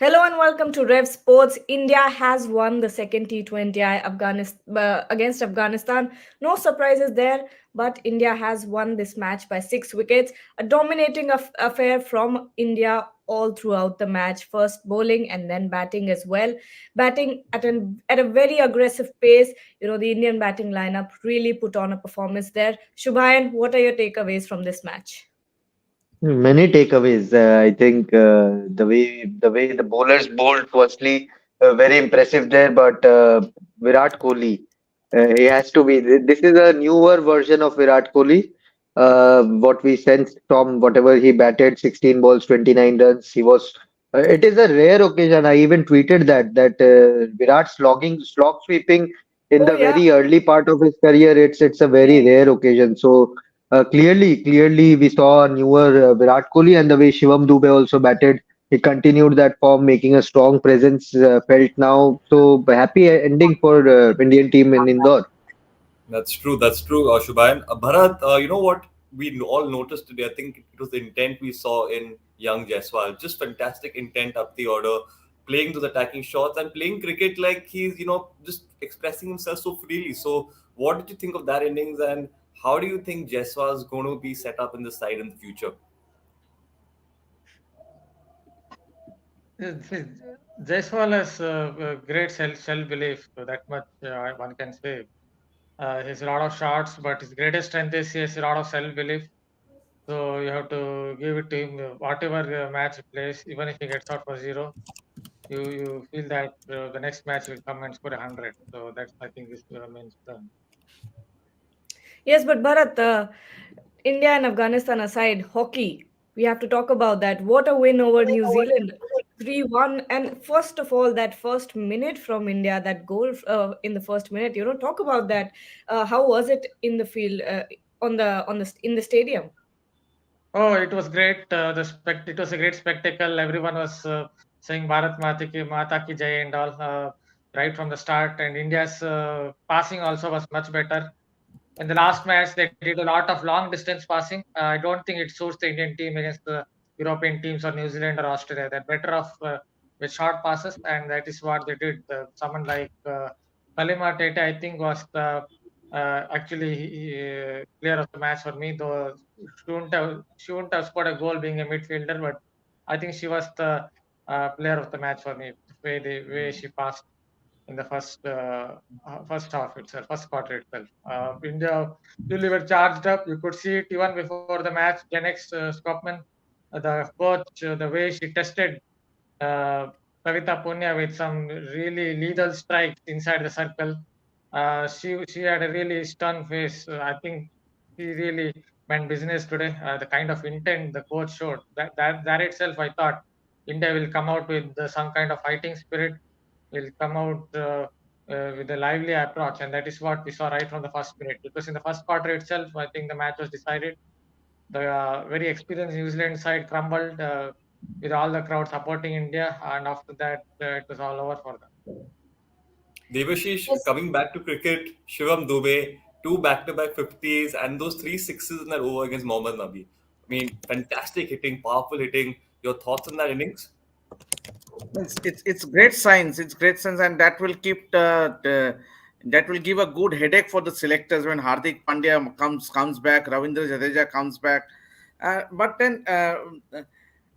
Hello and welcome to Rev Sports. India has won the second T20I against Afghanistan. No surprises there, but India has won this match by 6 wickets. A dominating affair from India all throughout the match. First bowling and then batting as well. Batting at a very aggressive pace. The Indian batting lineup really put on a performance there. Shubhayan, what are your takeaways from this match? Many takeaways. I think the way the bowlers bowled, firstly, very impressive there. But Virat Kohli, he has to be. This is a newer version of Virat Kohli. What we sensed from whatever he batted, 16 balls, 29 runs. He was. It is a rare occasion. I even tweeted that Virat slog sweeping in Oh the yeah. very early part of his career. It's a very rare occasion. So. Clearly, we saw a newer Virat Kohli and the way Shivam Dube also batted. He continued that form, making a strong presence felt now. So happy ending for Indian team in Indore. That's true. That's true, Shubhayan. Bharat, you know what all noticed today? I think it was the intent we saw in young Jaiswal. Just fantastic intent up the order, playing those attacking shots and playing cricket like he's, just expressing himself so freely. So, what did you think of that innings, and how do you think Jaiswal is going to be set up in the side in the future? Jaiswal has great self belief. That much one can say. He has a lot of shots, but his greatest strength is he has a lot of self belief. So you have to give it to him. Whatever match he plays, even if he gets out for zero, you feel that the next match will come and score 100. So that's I think is main strength. Yes, but Bharat, India and Afghanistan aside, hockey, we have to talk about that. What a win over New Zealand. 3-1. And first of all, that first minute from India, that goal in the first minute, talk about that. How was it in the field, in the stadium? Oh, it was great. It was a great spectacle. Everyone was saying Mata ki Jai and all right from the start. And India's passing also was much better. In the last match, they did a lot of long distance passing. I don't think it suits the Indian team against the European teams or New Zealand or Australia. They're better off with short passes, and that is what they did. Someone like Kalima Tete, I think, was the actually player of the match for me. Though she wouldn't have scored a goal being a midfielder, but I think she was the player of the match for me. The way she passed in the first half itself, first quarter itself. India really were charged up. You could see it even before the match. Janex Skopman, the coach, the way she tested uh, Kavita Punya with some really lethal strikes inside the circle. She had a really stern face. I think he really meant business today. The kind of intent the coach showed, that itself, I thought India will come out with some kind of fighting spirit, will come out with a lively approach, and that is what we saw right from the first minute. Because in the first quarter itself, I think the match was decided. The very experienced New Zealand side crumbled with all the crowd supporting India, and after that, it was all over for them. Devashish, coming back to cricket, Shivam Dube, two back-to-back 50s, and those three sixes in that over against Mohammad Nabi. I mean, fantastic hitting, powerful hitting. Your thoughts on that innings? It's great signs. It's great signs, and that will keep that will give a good headache for the selectors when Hardik Pandya comes back, Ravindra Jadeja comes back. But then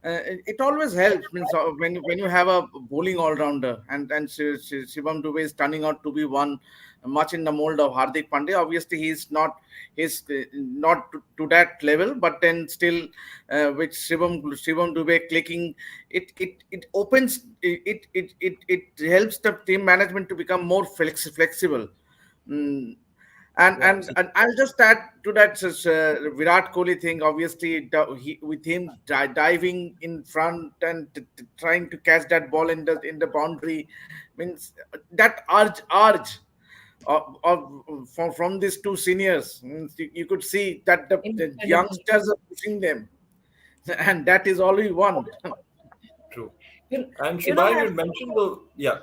it always helps. Means when you have a bowling all rounder, and Shivam Dube is turning out to be one much in the mold of Hardik Pandya. Obviously, he's not to that level, but then still with Shivam Dube clicking, it opens it helps the team management to become more flexible. Mm, Yeah, and I'll just add to that Virat Kohli thing. Obviously, with him diving in front and trying to catch that ball in the boundary, means that urge from these two seniors. Means you could see that the Incredible. youngsters are pushing them, and that is all we want. true. You, And you know, Shubhayan, you mentioned the yeah.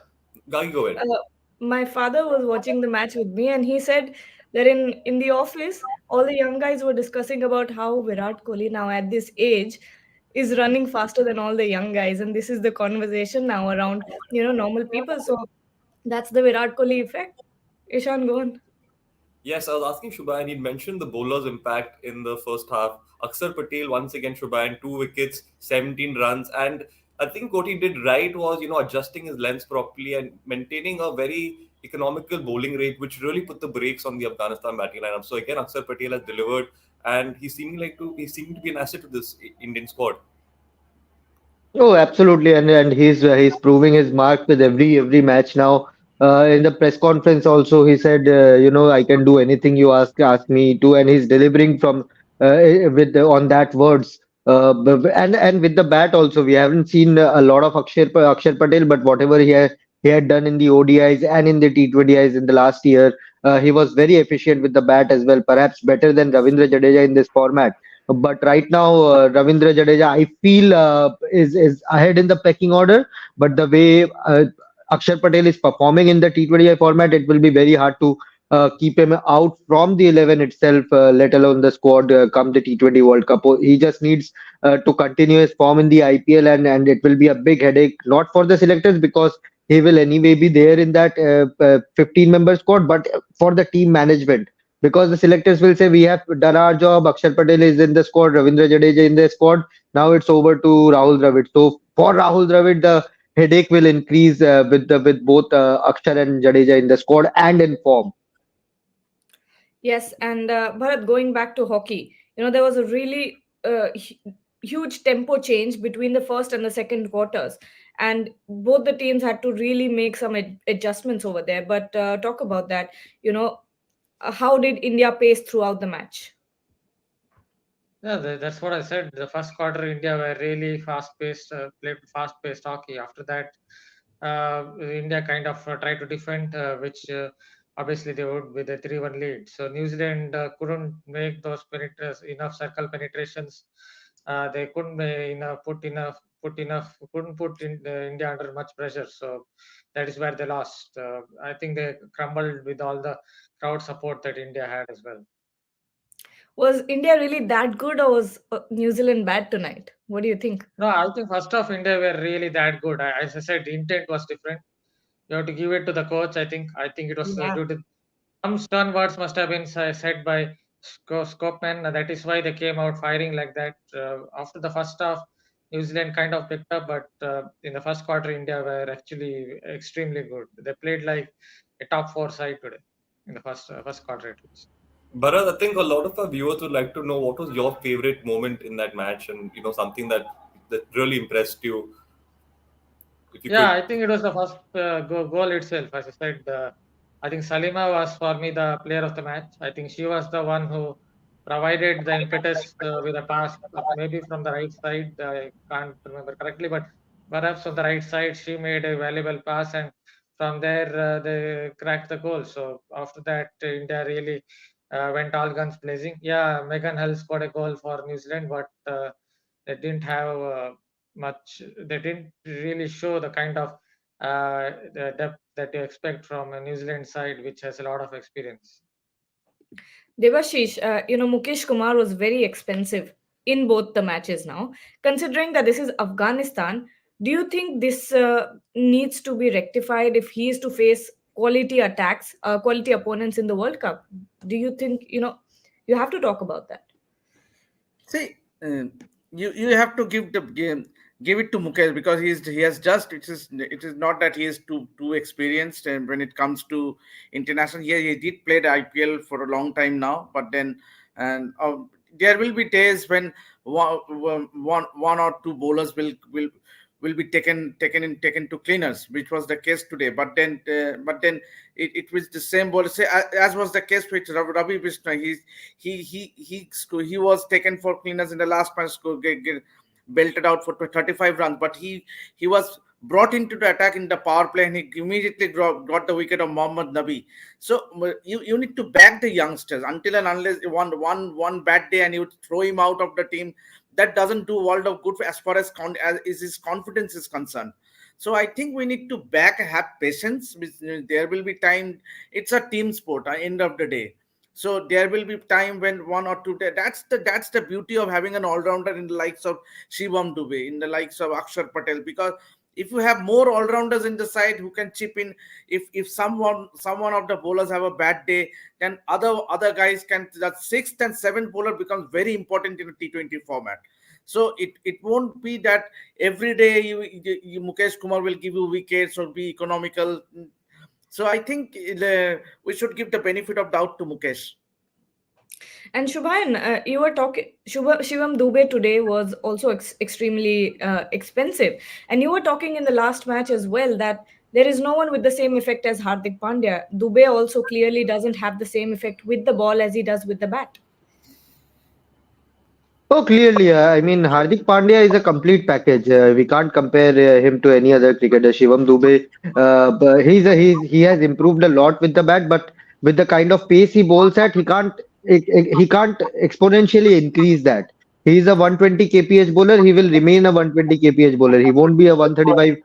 Go ahead. uh, my father was watching the match with me, and he said that in the office, all the young guys were discussing about how Virat Kohli now at this age is running faster than all the young guys, and this is the conversation now around normal people. So that's the Virat Kohli effect. Ishan, go on. Yes, I was asking Shubhayan. He mentioned the bowlers' impact in the first half. Akshar Patel once again, Shubhayan, 2 wickets, 17 runs, and I think what he did right was adjusting his length properly and maintaining a very economical bowling rate, which really put the brakes on the Afghanistan batting lineup. So again, Akshar Patel has delivered, and he's seeming to be an asset to this Indian squad. Oh, absolutely, and he's proving his mark with every match now. In the press conference, also he said, I can do anything you ask me to, and he's delivering from on that words. And with the bat also, we haven't seen a lot of Akshar Patel, but whatever he had done in the ODIs and in the T20Is in the last year, he was very efficient with the bat as well. Perhaps better than Ravindra Jadeja in this format. But right now, Ravindra Jadeja, I feel is ahead in the pecking order. But the way Akshar Patel is performing in the T20I format, it will be very hard to keep him out from the 11 itself, let alone the squad come the T20 World Cup. He just needs to continue his form in the IPL, and it will be a big headache, not for the selectors because he will anyway be there in that 15-member squad, but for the team management because the selectors will say we have done our job. Akshar Patel is in the squad, Ravindra Jadeja in the squad. Now it's over to Rahul Dravid. So for Rahul Dravid, the headache will increase with both Akshar and Jadeja in the squad and in form. Yes, and Bharat, going back to hockey, there was a really huge tempo change between the first and the second quarters, and both the teams had to really make some adjustments over there. But talk about that. How did India pace throughout the match? Yeah, that's what I said. The first quarter, India were really fast-paced, played fast-paced hockey. After that, India kind of tried to defend, which obviously they would with a 3-1 lead. So New Zealand couldn't make those enough circle penetrations. They couldn't put enough, couldn't put India under much pressure. So that is where they lost. I think they crumbled with all the crowd support that India had as well. Was India really that good, or was New Zealand bad tonight? What do you think? No, I think first off, India were really that good. As I said, intent was different. You have to give it to the coach. I think it was Yeah. due to some stern words must have been said by Scopeman. That is why they came out firing like that. After the first half, New Zealand kind of picked up, but in the first quarter, India were actually extremely good. They played like a top four side today in the first quarter at least. Bharat, I think a lot of our viewers would like to know what was your favorite moment in that match, and something that really impressed you. If you Yeah, could. I think it was the first goal itself. As I said, I think Salima was for me the player of the match. I think she was the one who provided the impetus with a pass, maybe from the right side. I can't remember correctly, but perhaps on the right side, she made a valuable pass, and from there they cracked the goal. So after that, India really went all guns blazing. Yeah, Megan Hull scored a goal for New Zealand, but they didn't have much. They didn't really show the kind of the depth that you expect from a New Zealand side, which has a lot of experience. Devashish, Mukesh Kumar was very expensive in both the matches now. Considering that this is Afghanistan, do you think this needs to be rectified if he is to face quality attacks, quality opponents in the World Cup? Do you think, you have to talk about that? See, you have to give the game, give it to Mukesh because he has just it is not that he is too experienced and when it comes to international. Yeah, he did play the IPL for a long time now, but then and there will be days when one or two bowlers will be taken to cleaners, which was the case today. But then it was the same bowler. Say as was the case with Ravi Vishnu. He was taken for cleaners in the last match, belted out for 35 runs. But he was brought into the attack in the power play, and he immediately got the wicket of Mohammad Nabi. So you need to back the youngsters until and unless one bad day and you throw him out of the team. That doesn't do world of good as far as is his confidence is concerned. So I think we need to back, have patience. There will be time. It's a team sport at the end of the day. So there will be time when one or two. That's the beauty of having an all-rounder in the likes of Shivam Dubey, in the likes of Akshar Patel, because if you have more all-rounders in the side who can chip in, if someone of the bowlers have a bad day, then other guys can. That sixth and seventh bowler becomes very important in a T20 format. So it won't be that every day Mukesh Kumar will give you wickets or be economical. So I think we should give the benefit of doubt to Mukesh. And Shubhayan, you were talking. Shivam Dubey today was also extremely expensive, and you were talking in the last match as well that there is no one with the same effect as Hardik Pandya. Dubey also clearly doesn't have the same effect with the ball as he does with the bat. Oh, clearly, I mean, Hardik Pandya is a complete package. We can't compare him to any other cricketer. Shivam Dube, but he has improved a lot with the bat, but with the kind of pace he bowls at, he can't exponentially increase that. He is a 120 kph bowler. He will remain a 120 kph bowler. He won't be a 135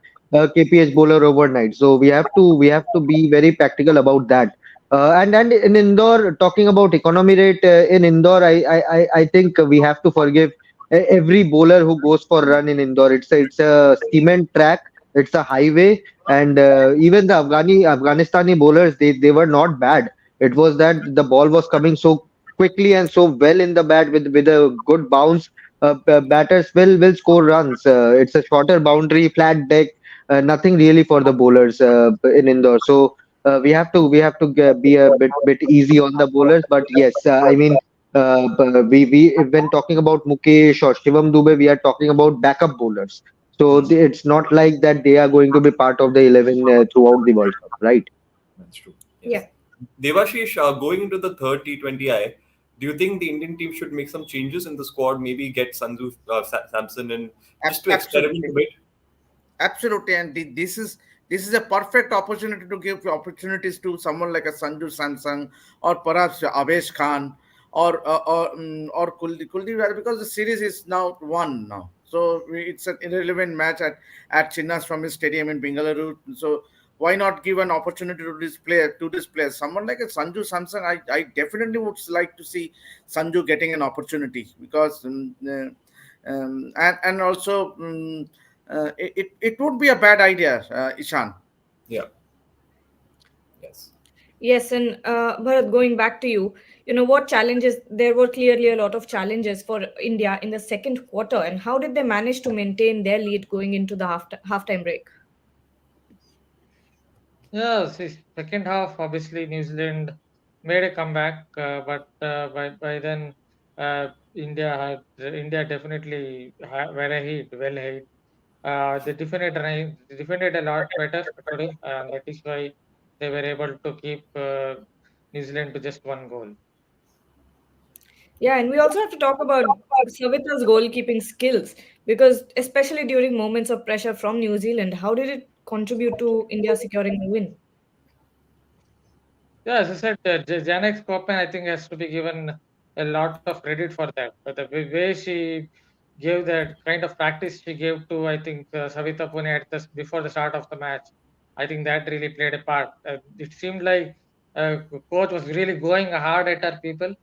kph bowler overnight. So we have to be very practical about that. And in Indore, talking about economy rate in Indore, I think we have to forgive every bowler who goes for run in Indore. It's a cement track, it's a highway, and even the Afghanistani bowlers they were not bad. It was that the ball was coming so quickly and so well in the bat with a good bounce. Batters will score runs. It's a shorter boundary, flat deck, nothing really for the bowlers in Indore. So be a bit easy on the bowlers. But yes, I mean, we when talking about Mukesh or Shivam Dube, we are talking about backup bowlers. So Hmm. it's not like that they are going to be part of the 11 throughout the World Cup, right? That's true. Yeah. Yes. Devashish, going into the third T20I, do you think the Indian team should make some changes in the squad? Maybe get Sanju Samson in just to experiment a Absolutely. bit? Absolutely, and this is a perfect opportunity to give opportunities to someone like a Sanju Samsung or perhaps Avesh Khan or Kuldeep Yadav, because the series is now won now. So it's an irrelevant match at Chinnaswamy Stadium in Bengaluru. So why not give an opportunity to this player? Someone like a Sanju Samsung, I definitely would like to see Sanju getting an opportunity, because and also. It would be a bad idea, Ishan. Yeah. Yes. Yes, and Bharat, going back to you, what challenges? There were clearly a lot of challenges for India in the second quarter, and how did they manage to maintain their lead going into the halftime break? Yeah, see, second half, obviously New Zealand made a comeback, but by then India definitely were ahead, well ahead. They defended a lot better today, and that is why they were able to keep New Zealand to just one goal. Yeah, and we also have to talk about Savita's goalkeeping skills because, especially during moments of pressure from New Zealand, how did it contribute to India securing the win? Yeah, as I said, Janek Koppen, I think, has to be given a lot of credit for that. But the way she gave that kind of practice she gave to, I think, Savita Pune before the start of the match, I think that really played a part. It seemed like coach was really going hard at her people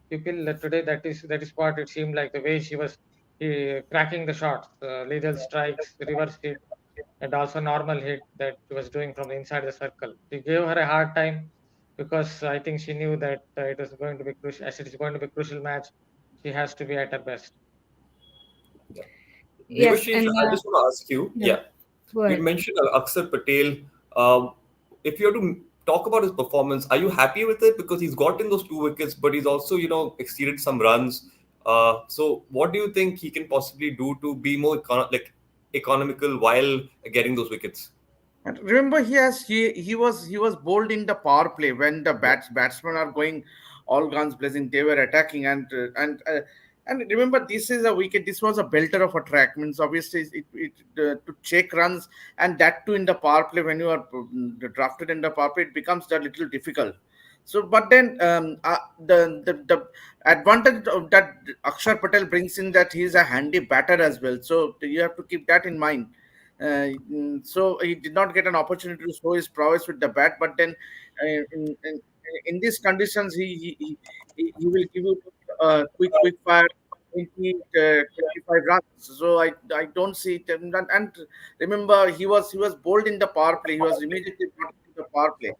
today. That is what it seemed like. The way she was cracking the shots, lethal strikes, reverse hit, and also normal hit that she was doing from the inside the circle. She gave her a hard time because I think she knew that it was going to be crucial. As it is going to be a crucial match, she has to be at her best. Yeah. Yes, Devashish, and I just want to ask you. yeah, Yeah. go You ahead. mentioned Akshar Patel. If you have to talk about his performance, are you happy with it? Because he's gotten those two wickets, but he's also, exceeded some runs. So what do you think he can possibly do to be more economical while getting those wickets? And remember, he was bowled in the power play when the Yeah. batsmen are going all guns blazing. They were attacking, and remember, this is a wicket. This was a belter of a track. Means obviously to check runs, and that too in the power play when you are drafted in the power play, it becomes a little difficult. So, but then the advantage of that Akshar Patel brings in that he's a handy batter as well. So you have to keep that in mind. So he did not get an opportunity to show his prowess with the bat, but then in these conditions, he will give you quick fire 25 runs. So I don't see it. And remember, he was bowled in the power play. He was immediately brought into the power play.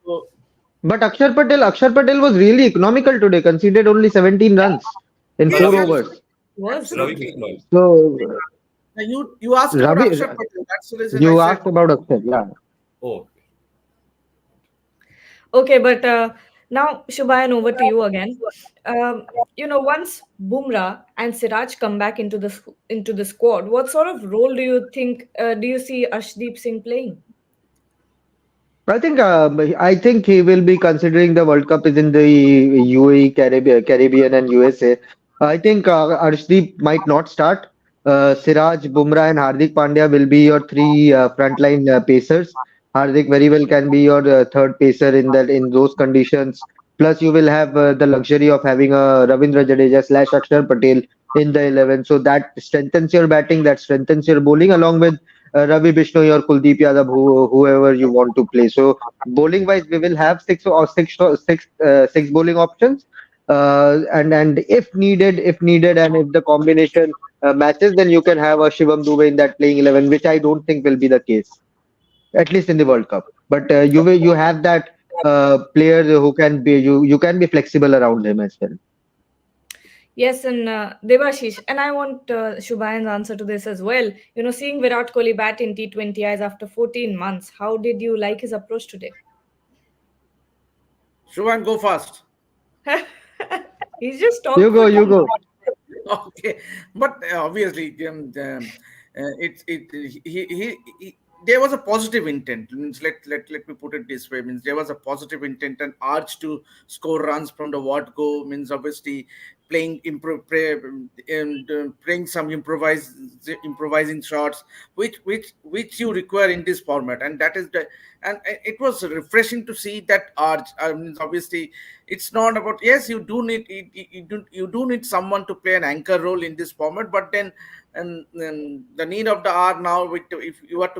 So But Akshar Patel was really economical today, conceded only 17 runs in Ravi four yes, came overs. in. Was. Ravi absolutely. came in. So, Now, you asked about Ravi, Akshar Patel. That's the reason I you said. asked about Akshar, yeah. Oh, Okay, but now Shubhayan, over to you again. Once Bumrah and Siraj come back into the squad, what sort of role do you see Arshdeep Singh playing? I think he will be considering the World Cup is in the UAE, Caribbean and USA. I think Arshdeep might not start. Siraj, Bumrah, and Hardik Pandya will be your three frontline pacers. Hardik very well can be your third pacer in those conditions. Plus, you will have the luxury of having a Ravindra Jadeja slash Akshar Patel in the 11. So that strengthens your batting, that strengthens your bowling, along with Ravi Bishnoi or Kuldeep Yadav, whoever you want to play. So bowling wise, we will have six bowling options. And if needed, and if the combination matches, then you can have a Shivam Dube in that playing 11, which I don't think will be the case, at least in the World Cup. But you have that player who can be you can be flexible around him as well. Yes, and Devashish, and I want Shubhayan's answer to this as well. Seeing Virat Kohli bat in T20Is after 14 months, how did you like his approach today? Shubhan, go fast. He's just You talked go, for you 2 minutes. go. Okay, but obviously, he there was a positive intent. Means let me put it this way. Means there was a positive intent and urge to score runs from the what go. Means obviously playing some improvising shots, which you require in this format, and that is the and it was refreshing to see that urge. I mean, obviously, it's not about, yes, you do need someone to play an anchor role in this format, but then and the need of the hour now, with if you are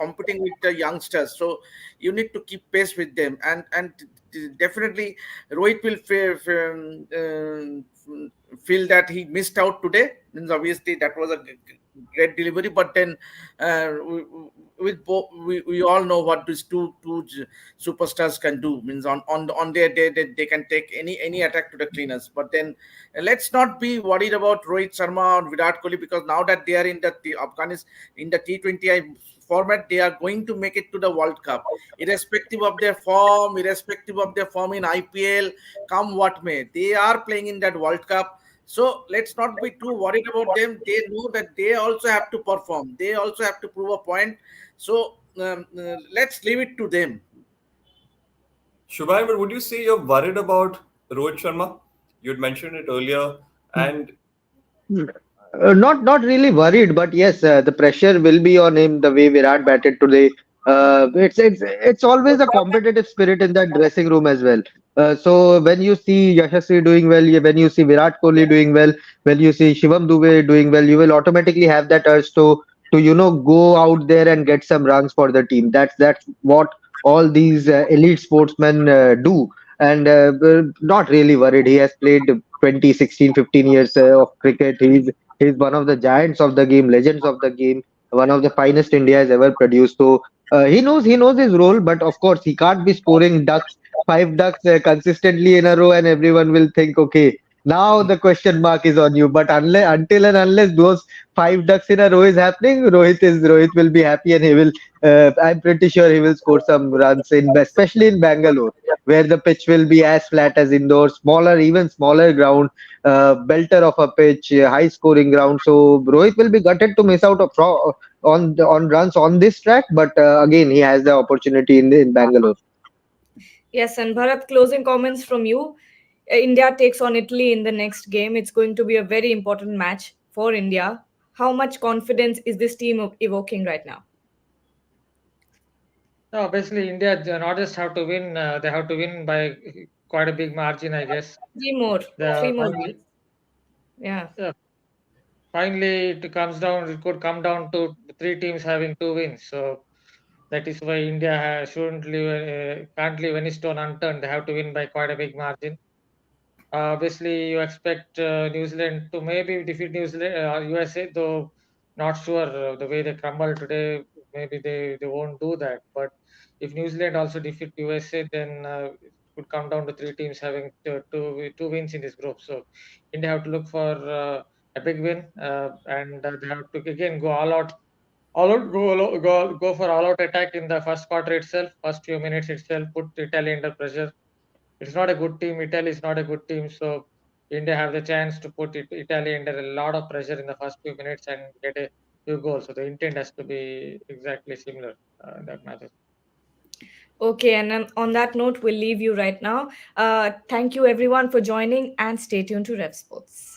competing with the youngsters, so you need to keep pace with them, and definitely Rohit will feel that he missed out today. Means obviously that was a great delivery, but then we all know what these two superstars can do. Means on their day they can take any attack to the cleaners. But then let's not be worried about Rohit Sharma or Virat Kohli, because now that they are in the Afghanistan in the T20I format, they are going to make it to the World Cup, irrespective of their form in IPL, come what may. They are playing in that World Cup. So let's not be too worried about them. They know that they also have to perform. They also have to prove a point. So let's leave it to them. Shubhayan, but would you say you're worried about Rohit Sharma? You had mentioned it earlier, and Not really worried, but yes, the pressure will be on him the way Virat batted today. It's always a competitive spirit in that dressing room as well. So when you see Yashasvi doing well, when you see Virat Kohli doing well, when you see Shivam Dube doing well, you will automatically have that urge to go out there and get some runs for the team. That's what all these elite sportsmen do. And not really worried. He has played 20, 16, 15 years of cricket. He's one of the giants of the game, legends of the game, one of the finest India has ever produced. So he knows his role, but of course he can't be scoring five ducks consistently in a row, and everyone will think, okay, now the question mark is on you. But until and unless those five ducks in a row is happening, Rohit will be happy, and he will. I'm pretty sure he will score some runs especially in Bangalore, where the pitch will be as flat as indoor, even smaller ground, belter of a pitch, high scoring ground. So Rohit will be gutted to miss out on runs on this track, but again he has the opportunity in Bangalore. Yes, and Bharat, closing comments from you. India takes on Italy in the next game. It's going to be a very important match for India. How much confidence is this team evoking right now? No, basically India not just have to win, they have to win by quite a big margin, I guess. Three more, The three more finally, wins. Yeah. yeah, finally it comes down. It could come down to three teams having two wins. So That is why India shouldn't leave, can't leave any stone unturned. They have to win by quite a big margin. Obviously, you expect New Zealand to maybe defeat New Zealand, USA, though not sure the way they crumble today. Maybe they won't do that. But if New Zealand also defeat USA, then it could come down to three teams having two wins in this group. So India have to look for a big win, and they have to again go all out, go for all out attack in the first quarter itself, first few minutes itself, put Italy under pressure. It's not a good team. Italy is not a good team. So India have the chance to put Italy under a lot of pressure in the first few minutes and get a few goals. So the intent has to be exactly similar in that match. Okay, and then on that note, we'll leave you right now. Thank you everyone for joining and stay tuned to Rev Sports.